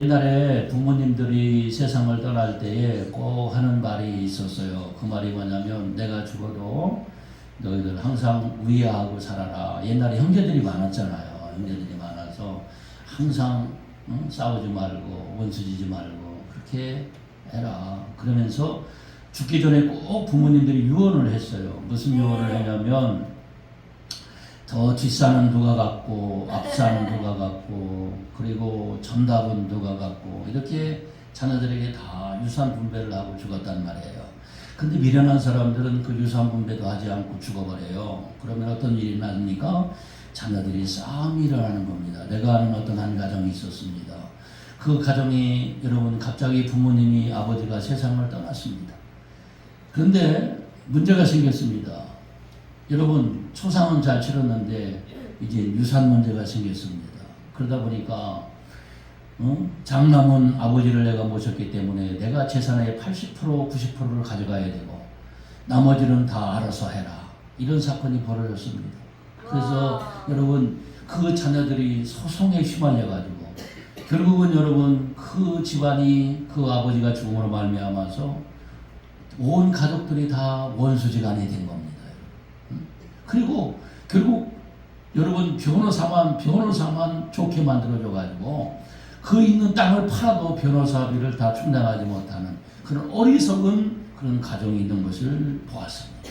옛날에 부모님들이 세상을 떠날 때에 꼭 하는 말이 있었어요. 그 말이 뭐냐면 내가 죽어도 너희들 항상 위하고 살아라. 옛날에 형제들이 많았잖아요. 형제들이 많아서 항상 싸우지 말고 원수지지 말고 그렇게 해라. 그러면서 죽기 전에 꼭 부모님들이 유언을 했어요. 무슨 유언을 했냐면 더 뒷산은 누가 갖고 앞산은 누가 갖고 그리고 전답은 누가 갖고 이렇게 자녀들에게 다 유산 분배를 하고 죽었단 말이에요. 근데 미련한 사람들은 그 유산 분배도 하지 않고 죽어버려요. 그러면 어떤 일이 납니까? 자녀들이 싸움이 일어나는 겁니다. 내가 아는 어떤 한 가정이 있었습니다. 그 가정이 여러분 갑자기 부모님이 아버지가 세상을 떠났습니다. 그런데 문제가 생겼습니다. 여러분 초상은 잘 치렀는데 이제 유산 문제가 생겼습니다. 그러다 보니까 장남은 아버지를 내가 모셨기 때문에 내가 재산의 80% 90%를 가져가야 되고 나머지는 다 알아서 해라. 이런 사건이 벌어졌습니다. 그래서 여러분 그 자녀들이 소송에 휘말려 가지고 결국은 여러분 그 집안이 그 아버지가 죽음으로 말미암아서 온 가족들이 다 원수지간이 된 겁니다. 그리고 결국 여러분 변호사만 좋게 만들어줘가지고 그 있는 땅을 팔아도 변호사비를 다 충당하지 못하는 그런 어리석은 그런 가정이 있는 것을 보았습니다.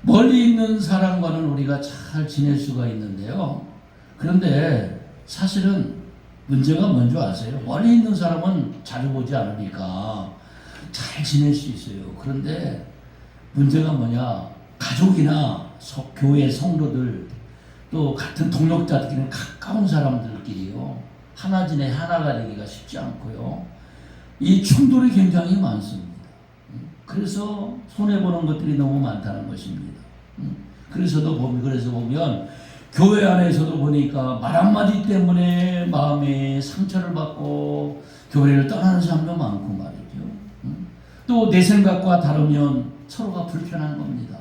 멀리 있는 사람과는 우리가 잘 지낼 수가 있는데요. 그런데 사실은 문제가 뭔지 아세요? 멀리 있는 사람은 자주 보지 않으니까 잘 지낼 수 있어요. 그런데 문제가 뭐냐? 가족이나 교회 성도들 또 같은 동역자들끼리는 가까운 사람들끼리요. 하나 지내 하나가 되기가 쉽지 않고요. 이 충돌이 굉장히 많습니다. 그래서 손해보는 것들이 너무 많다는 것입니다. 그래서 보면 교회 안에서도 보니까 말 한마디 때문에 마음에 상처를 받고 교회를 떠나는 사람도 많고 말이죠. 또 내 생각과 다르면 서로가 불편한 겁니다.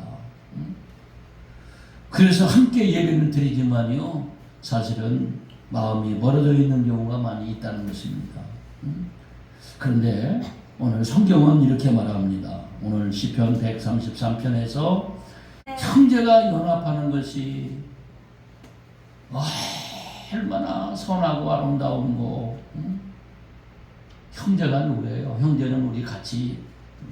그래서 함께 예배는 드리지만요, 사실은 마음이 멀어져 있는 경우가 많이 있다는 것입니다. 그런데 오늘 성경은 이렇게 말합니다. 오늘 시편 133편에서 형제가 연합하는 것이 얼마나 선하고 아름다운 거. 형제가 누구예요? 형제는 우리 같이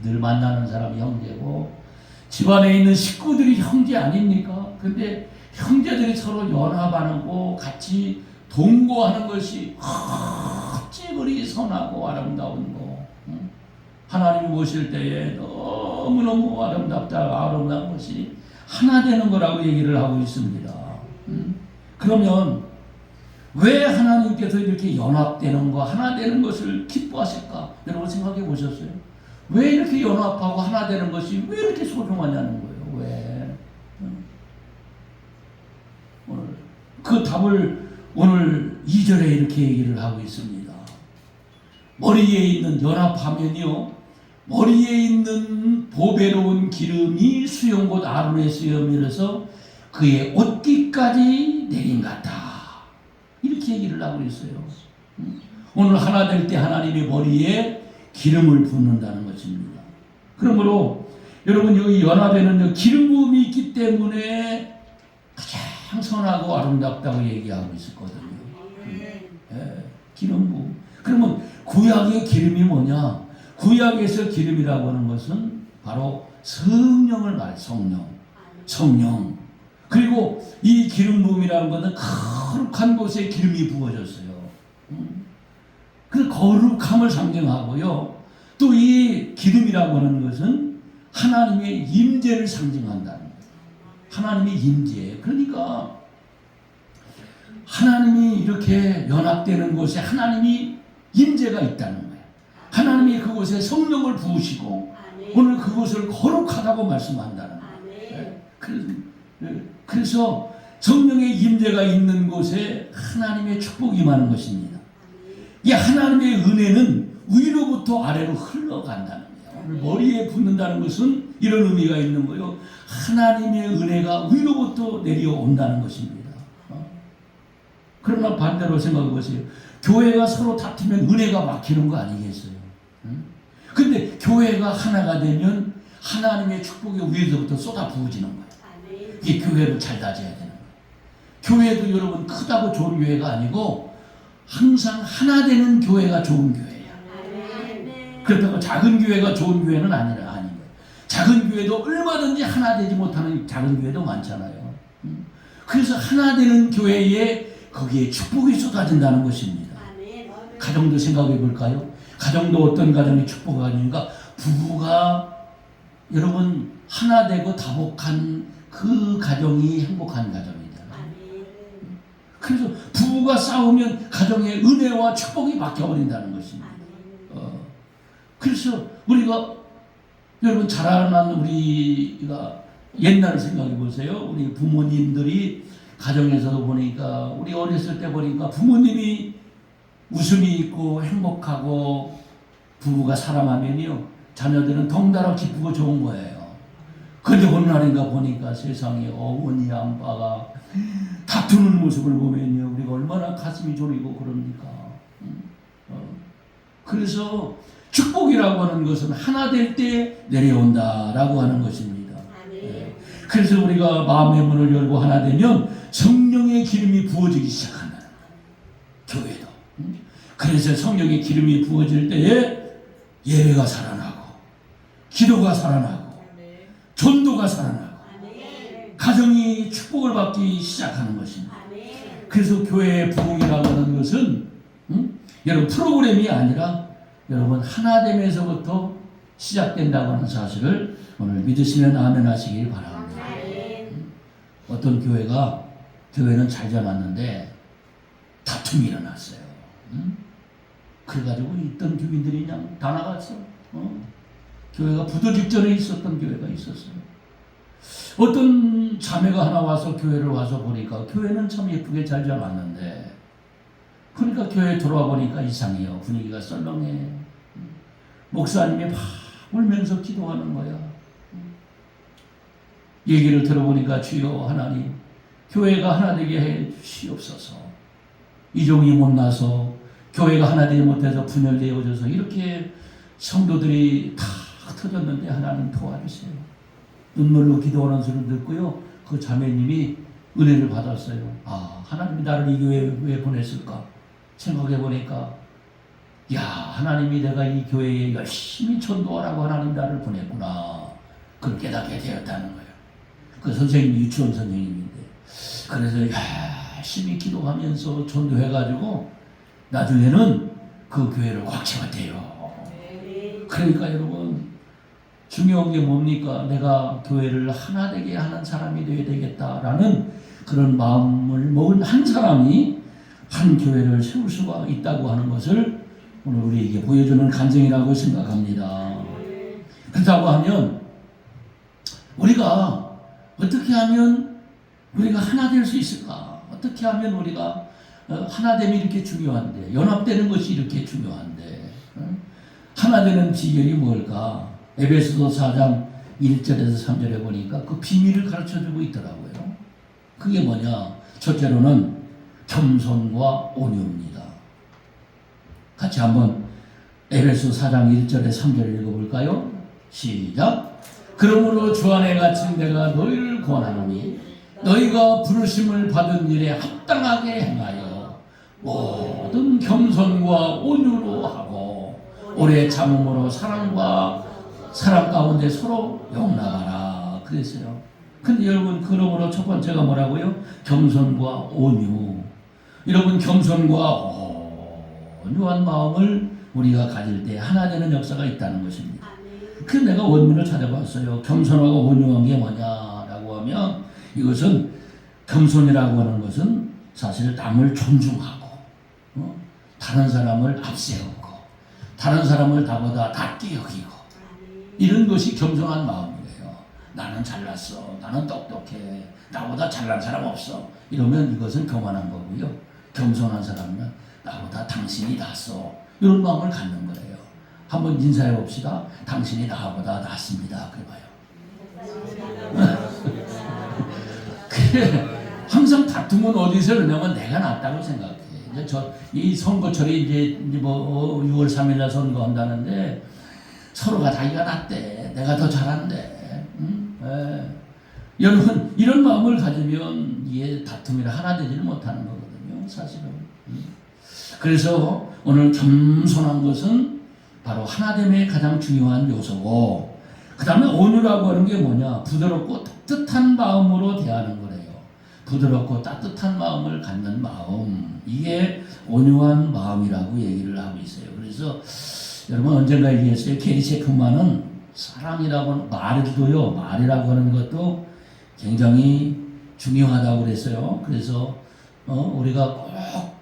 늘 만나는 사람이 형제고 집안에 있는 식구들이 형제 아닙니까? 근데 형제들이 서로 연합하는 거 같이 동거하는 것이 어찌 그리 선하고 아름다운 거. 하나님이 모실 때에 너무너무 아름다운 것이 하나 되는 거라고 얘기를 하고 있습니다. 그러면 왜 하나님께서 이렇게 연합되는 거, 하나 되는 것을 기뻐하실까? 여러분 생각해 보셨어요? 왜 이렇게 연합하고 하나 되는 것이 왜 이렇게 소중하냐는 거예요. 왜? 오늘 그 답을 오늘 2절에 이렇게 얘기를 하고 있습니다. 머리에 있는 연합하면요, 머리에 있는 보배로운 기름이 수염 곧 아론의 수염이라서 그의 옷깃까지 내린 같다. 이렇게 얘기를 하고 있어요. 오늘 하나 될 때 하나님의 머리에 기름을 붓는다는 것입니다. 그러므로 여러분 여기 연합에는 기름 부음이 있기 때문에 가장 선하고 아름답다고 얘기하고 있었거든요. 기름 부음. 그러면 구약의 기름이 뭐냐? 구약에서 기름이라고 하는 것은 바로 성령을 성령. 그리고 이 기름 부음이라는 것은 거룩한 곳에 기름이 부어졌어요. 그 거룩함을 상징하고요. 또 이 기름이라고 하는 것은 하나님의 임재를 상징한다는 거예요. 하나님의 임재. 그러니까 하나님이 이렇게 연합되는 곳에 하나님이 임재가 있다는 거예요. 하나님이 그곳에 성령을 부으시고 오늘 그곳을 거룩하다고 말씀한다는 거예요. 그래서 성령의 임재가 있는 곳에 하나님의 축복이 임하는 것입니다. 이 하나님의 은혜는 위로부터 아래로 흘러간다는 거예요. 오늘 머리에 붓는다는 것은 이런 의미가 있는 거예요. 하나님의 은혜가 위로부터 내려온다는 것입니다. 그러나 반대로 생각해 보세요. 교회가 서로 다투면 은혜가 막히는 거 아니겠어요? 응? 근데 교회가 하나가 되면 하나님의 축복이 위에서부터 쏟아 부어지는 거예요. 이게 교회를 잘 다져야 되는 거예요. 교회도 여러분 크다고 좋은 교회가 아니고 항상 하나 되는 교회가 좋은 교회예요. 그렇다고 작은 교회가 좋은 교회는 아닌 거예요. 작은 교회도 얼마든지 하나 되지 못하는 작은 교회도 많잖아요. 그래서 하나 되는 교회에 거기에 축복이 쏟아진다는 것입니다. 가정도 생각해 볼까요? 가정도 어떤 가정이 축복이 아닌가? 부부가 여러분 하나 되고 다복한 그 가정이 행복한 가정이잖아요. 그래서 부부가 싸우면 가정에 은혜와 축복이 바뀌어버린다는 것입니다. 그래서 우리가 여러분 자라난 우리가 옛날을 생각해 보세요. 우리 부모님들이 가정에서도 보니까 우리 어렸을 때 보니까 부모님이 웃음이 있고 행복하고 부부가 사랑하면요 자녀들은 덩달아 기쁘고 좋은 거예요. 근데 어느 날인가 보니까 세상에 어머니 아빠가 다투는 모습을 보면요 우리가 얼마나 가슴이 저리고 그럽니까. 그래서 축복이라고 하는 것은 하나 될 때 내려온다라고 하는 것입니다. 그래서 우리가 마음의 문을 열고 하나 되면 성령의 기름이 부어지기 시작한다. 교회도. 그래서 성령의 기름이 부어질 때에 예배가 살아나고 기도가 살아나고 전도가 살아나고 가정이 축복을 받기 시작하는 것입니다. 그래서 교회의 부흥이라고 하는 것은 여러분 프로그램이 아니라 여러분 하나됨에서부터 시작된다고 하는 사실을 오늘 믿으시면 아멘 하시길 바랍니다. 어떤 교회는 잘 자랐는데 다툼이 일어났어요. 그래가지고 있던 교인들이 그냥 다 나갔어. 교회가 부도 직전에 있었던 교회가 있었어요. 어떤 자매가 하나 와서 교회를 와서 보니까 교회는 참 예쁘게 잘 자랐는데 그러니까 교회에 들어와 보니까 이상해요. 분위기가 썰렁해. 목사님이 막 울면서 기도하는 거야. 얘기를 들어보니까 주여 하나님 교회가 하나 되게 해 주시옵소서. 이종이 못나서 교회가 하나 되지 못해서 분열되어져서 이렇게 성도들이 다 터졌는데 하나님 도와주세요. 눈물로 기도하는 소리를 듣고요. 그 자매님이 은혜를 받았어요. 아 하나님이 나를 이 교회에 왜 보냈을까 생각해 보니까 야 하나님이 내가 이 교회에 열심히 전도하라고 하나님 나를 보냈구나. 그걸 깨닫게 되었다는 거예요. 그 선생님이 유치원 선생님인데 그래서 열심히 기도하면서 전도해가지고 나중에는 그 교회를 꽉 채웠대요. 그러니까 여러분 중요한 게 뭡니까? 내가 교회를 하나 되게 하는 사람이 되어야 되겠다라는 그런 마음을 먹은 한 사람이 한 교회를 세울 수가 있다고 하는 것을 오늘 우리에게 보여주는 간증이라고 생각합니다. 그렇다고 하면 우리가 어떻게 하면 우리가 하나 될 수 있을까? 어떻게 하면 우리가 하나됨이 이렇게 중요한데 연합되는 것이 이렇게 중요한데 하나 되는 비결이 뭘까? 에베소서 4장 1절에서 3절에 보니까 그 비밀을 가르쳐주고 있더라고요. 그게 뭐냐? 첫째로는 겸손과 온유입니다. 같이 한번 에베소 4장 1절에 3절을 읽어볼까요? 시작! 그러므로 주 안에 갇힌 내가 너희를 권하노니 너희가 부르심을 받은 일에 합당하게 행하여 모든 겸손과 온유로 하고 오래 참음으로 사랑 가운데 서로 용납하라 그랬어요. 근데 여러분 그러므로 첫 번째가 뭐라고요? 겸손과 온유. 여러분 겸손과 온유한 마음을 우리가 가질 때 하나 되는 역사가 있다는 것입니다. 그래서 내가 원문을 찾아봤어요. 겸손하고 온유한 게 뭐냐라고 하면 이것은 겸손이라고 하는 것은 사실 남을 존중하고 다른 사람을 앞세우고 다른 사람을 나보다 낮게 여기고 이런 것이 겸손한 마음이에요. 나는 잘났어. 나는 똑똑해. 나보다 잘난 사람 없어. 이러면 이것은 교만한 거고요. 겸손한 사람은 나보다 당신이 낫어. 이런 마음을 갖는 거예요. 한번 인사해 봅시다. 당신이 나보다 낫습니다. 그래봐요. 그래, 항상 다툼은 어디서 그러냐면 내가 낫다고 생각해. 이제 이 선거철이 이제 뭐 6월 3일 날 선거한다는데 서로가 자기가 낫대, 내가 더 잘한대. 여러분 이런 마음을 가지면 이게 다툼이라 하나 되지를 못하는 거거든요, 사실은. 그래서 오늘 겸손한 것은 바로 하나됨의 가장 중요한 요소고, 그 다음에 온유라고 하는 게 뭐냐? 부드럽고 따뜻한 마음으로 대하는 거래요. 부드럽고 따뜻한 마음을 갖는 마음, 이게 온유한 마음이라고 얘기를 하고 있어요. 그래서 여러분 언젠가 얘기했어요. 게리 체프만은 사랑이라고 말도요, 말이라고 하는 것도 굉장히 중요하다고 그랬어요. 그래서 우리가 꼭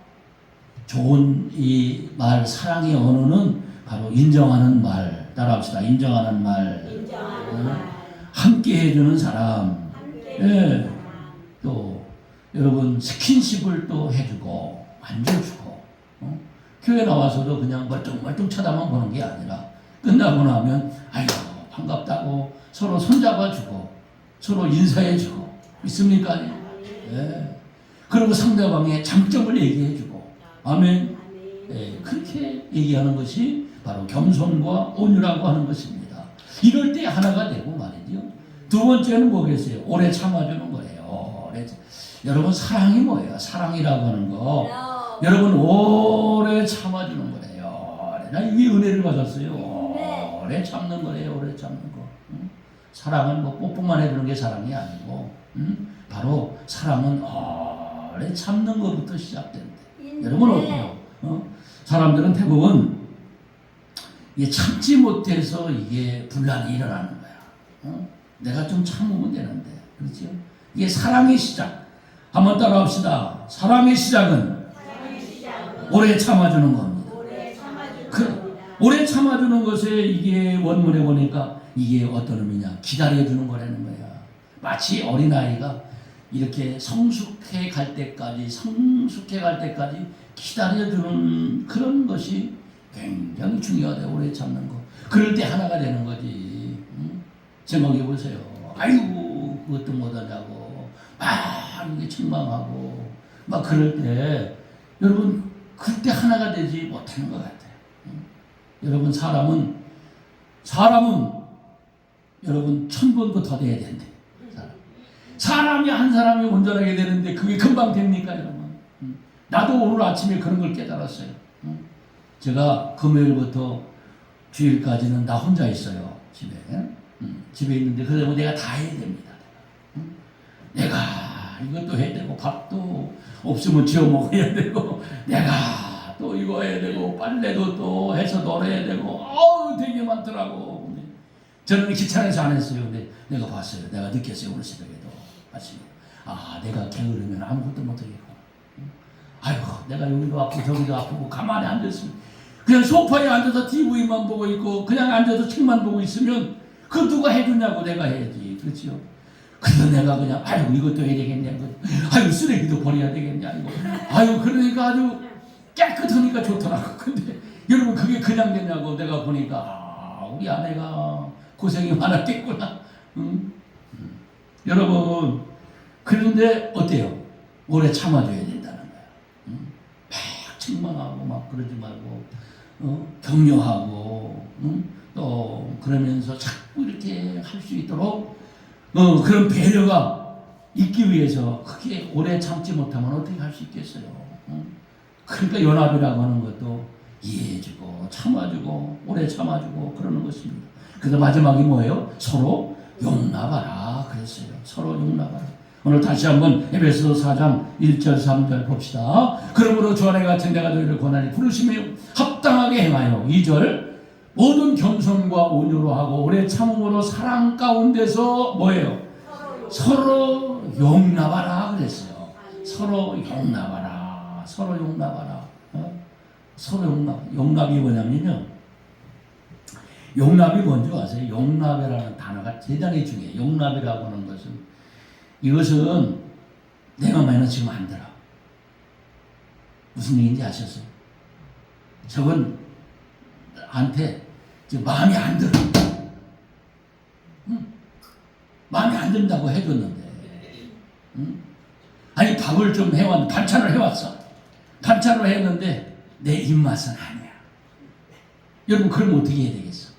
좋은 이 말, 사랑의 언어는 바로 인정하는 말, 따라합시다. 인정하는 말, 함께 해주는 사람, 예. 또 여러분 스킨십을 또 해주고 만져주고, 교회 나와서도 그냥 멀뚱멀뚱 쳐다만 보는 게 아니라 끝나고 나면 아이고 반갑다고 서로 손잡아주고 서로 인사해주고, 있습니까? 예. 그리고 상대방의 장점을 얘기해주고, 아멘. 예. 그렇게 얘기하는 것이 바로 겸손과 온유라고 하는 것입니다. 이럴 때 하나가 되고 말이죠. 두 번째는 뭐겠어요? 오래 참아주는 거예요. 여러분 사랑이 뭐예요? 사랑이라고 하는 거, 여러분 오래 참아주는 거예요. 나 이 은혜를 받았어요. 오래 참는 거예요. 오래 참는 거. 사랑은 뭐 뽀뽀만 해주는 게 사랑이 아니고, 바로 사랑은 오래 참는 것부터 시작된대. 여러분 어때요? 사람들은 대부분 이게 참지 못해서 이게 분란이 일어나는 거야. 내가 좀 참으면 되는데, 그렇죠? 이게 사랑의 시작. 한번 따라합시다. 사랑의 시작은 오래 참아주는 겁니다. 오래 참아주는 것에 이게 원문에 보니까 이게 어떤 의미냐? 기다려주는 거라는 거야. 마치 어린아이가 이렇게 성숙해 갈 때까지 기다려주는 그런 것이 굉장히 중요하다. 오래 참는 거. 그럴 때 하나가 되는 거지. 생각해 보세요. 아이고 그것도 못하냐고 막 이게 책망하고 막 그럴 때 여러분 그때 하나가 되지 못하는 것 같아요. 여러분 사람은 여러분 1000번도 더 돼야 된대. 사람이 한 사람이 온전하게 되는데 그게 금방 됩니까, 여러분? 나도 오늘 아침에 그런 걸 깨달았어요. 제가 금요일부터 주일까지는 나 혼자 있어요, 집에. 집에 있는데 그러면 내가 다 해야 됩니다. 내가 이것도 해야 되고 밥도 없으면 지어 먹어야 되고, 내가 또 이거 해야 되고, 빨래도 또 해서 널어야 되고, 되게 많더라고. 저는 귀찮아서 안 했어요. 근데 내가 봤어요. 내가 느꼈어요. 오늘 새벽에도 아침에. 내가 게으르면 아무것도 못하겠고, 아이고 내가 여기도 아프고 저기도 아프고 가만히 앉았으면, 그냥 소파에 앉아서 TV만 보고 있고 그냥 앉아서 책만 보고 있으면 그 누가 해주냐고, 내가 해야지. 그렇죠? 그래서 내가 그냥 아이고 이것도 해야 되겠냐, 아이고 쓰레기도 버려야 되겠냐, 아이고 그러니까 아주 깨끗하니까 좋더라고. 근데 여러분 그게 그냥 되냐고. 내가 보니까 우리 아내가 고생이 많았겠구나. 여러분 그런데 어때요? 오래 참아줘야 된다는 거야. 막 책망하고 막 그러지 말고, 격려하고, 또 그러면서 자꾸 이렇게 할 수 있도록 그런 배려가 있기 위해서, 그게 오래 참지 못하면 어떻게 할 수 있겠어요? 그러니까 연합이라고 하는 것도 이해해주고 참아주고 오래 참아주고 그러는 것입니다. 그래서 마지막이 뭐예요? 서로 용납하라 그랬어요. 서로 용납하라. 오늘 다시 한번 에베소 4장 1절 3절 봅시다. 그러므로 주 안에 갇힌 내가 너희를 고난이 부르심에 합당하게 행하여, 2절 모든 겸손과 온유로 하고 오래 참음으로 사랑 가운데서 뭐예요? 서로 용납하라 그랬어요. 서로 용납하라. 서로 용납하라. 서로 용납이 뭐냐면요, 용납이 뭔지 아세요? 용납이라는 단어가 대단히 중요해요. 용납이라고 하는 것은, 이것은 내가 마음에 지금 안 들어. 무슨 얘기인지 아셨어요? 저건 한테 지금 마음이 안 들어. 마음에 안 든다고 해줬는데, 아니 밥을 좀 해왔는데, 반찬을 해왔어. 반찬으로 했는데 내 입맛은 아니야. 여러분 그럼 어떻게 해야 되겠어?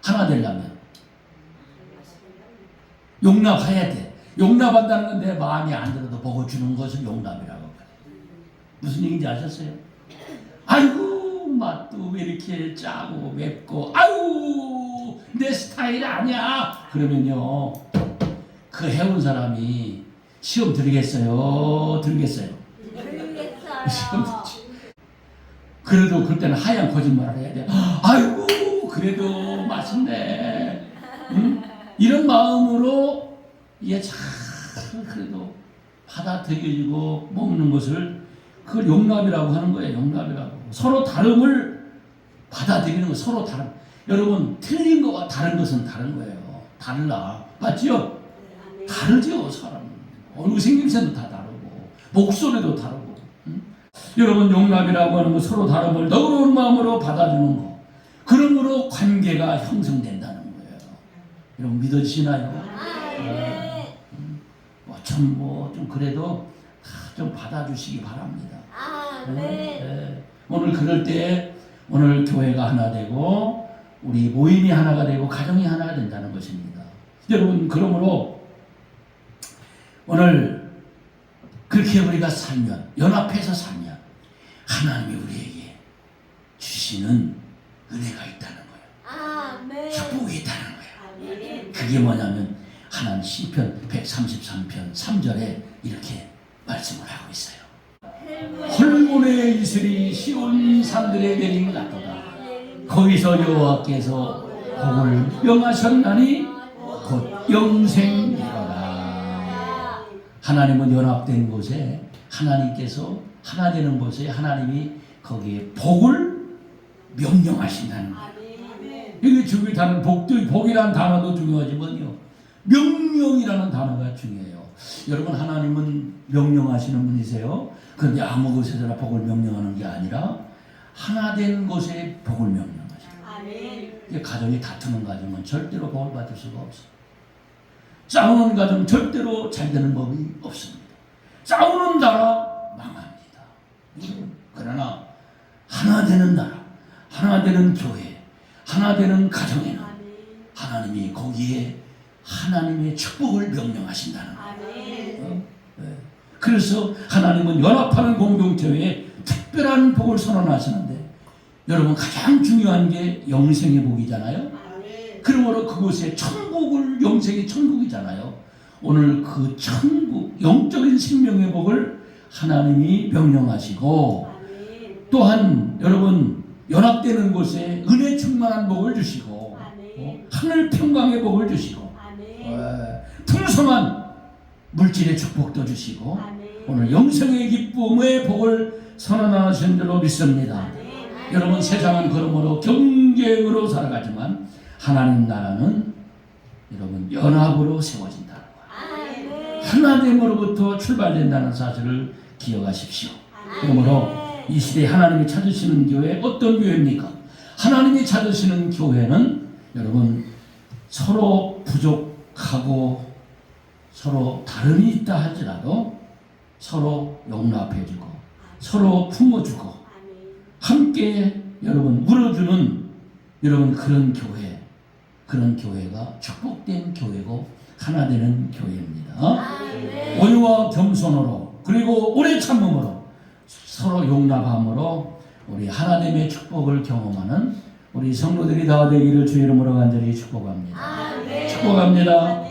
하나 되려면 용납해야 돼. 용납한다는 건 내 마음이 안 들어도 먹어주는 것을 용납이라고. 무슨 얘기인지 아셨어요? 아이고 맛도 왜 이렇게 짜고 맵고 아유 내 스타일 아니야. 그러면요 그 해온 사람이 시험 들겠어요? 들겠어요? 시험 들지. 그래도 그때는 하얀 거짓말을 해야 돼. 아이고 그래도 맛있네. 응? 이런 마음으로 이게 잘 그래도 받아들여지고 먹는 것을 그걸 용납이라고 하는 거예요. 용납이라고. 서로 다름을 받아들이는 거. 서로 다름. 여러분 틀린 거와 다른 것은 다른 거예요. 달라. 맞지요? 다르죠. 사람은. 얼굴 생김새도 다 다르고 목소리도 다르고. 응? 여러분 용납이라고 하는 거 서로 다름을 너그러운 마음으로 받아주는 거. 그러므로 관계가 형성된다는 거예요. 여러분 믿어지시나요? 좀 그래도 좀 받아주시기 바랍니다. 네. 오늘 그럴 때 오늘 교회가 하나 되고 우리 모임이 하나가 되고 가정이 하나가 된다는 것입니다. 여러분 그러므로 오늘 그렇게 우리가 살면 연합해서 살면 하나님이 우리에게 주시는 은혜가 있다는 거예요. 축복이 있다는 거예요. 그게 뭐냐면 하나님 시편 133편 3절에 이렇게 말씀을 하고 있어요. 홀문의 이슬이 시온 산들에 내린 것 같도다. 거기서 여호와께서 복을 명하셨나니 곧 영생이로다. 하나님은 연합된 곳에 하나님께서 하나 되는 곳에 하나님이 거기에 복을 명령하신다는 거예요. 이게 중요한 복이라는 단어도 중요하지만요. 명령이라는 단어가 중요해요. 여러분 하나님은 명령하시는 분이세요. 그런데 아무 곳에서나 복을 명령하는 게 아니라 하나 된 곳에 복을 명령하셔요. 가정이 다투는 가정은 절대로 복을 받을 수가 없어요. 싸우는 가정 절대로 잘 되는 법이 없습니다. 싸우는 나라 망합니다. 그러나 하나 되는 나라, 하나 되는 교회, 하나 되는 가정에는 하나님이 거기에 하나님의 축복을 명령하신다는 거예요. 그래서 하나님은 연합하는 공동체에 특별한 복을 선언하시는데 여러분 가장 중요한 게 영생의 복이잖아요. 그러므로 그곳에 천국을 영생의 천국이잖아요. 오늘 그 천국 영적인 생명의 복을 하나님이 명령하시고 또한 여러분 연합되는 곳에 은혜 충만한 복을 주시고 하늘 평강의 복을 주시고 풍성한 물질의 축복도 주시고 오늘 영생의 기쁨의 복을 선언하신 줄로 믿습니다. 여러분 세상은 그러므로 경쟁으로 살아가지만 하나님 나라는 여러분 연합으로 세워진다는 거예요. 하나됨으로부터 출발된다는 사실을 기억하십시오. 그러므로 이 시대에 하나님이 찾으시는 교회 어떤 교회입니까? 하나님이 찾으시는 교회는 여러분 서로 부족하고 서로 다름이 있다 할지라도 서로 용납해주고 서로 품어주고 함께 여러분 물어주는 여러분 그런 교회, 그런 교회가 축복된 교회고 하나 되는 교회입니다. 온유와 겸손으로 그리고 오래 참음으로 서로 용납함으로 우리 하나님의 축복을 경험하는 우리 성도들이 다 되기를 주의 이름으로 간절히 축복합니다. 축복합니다.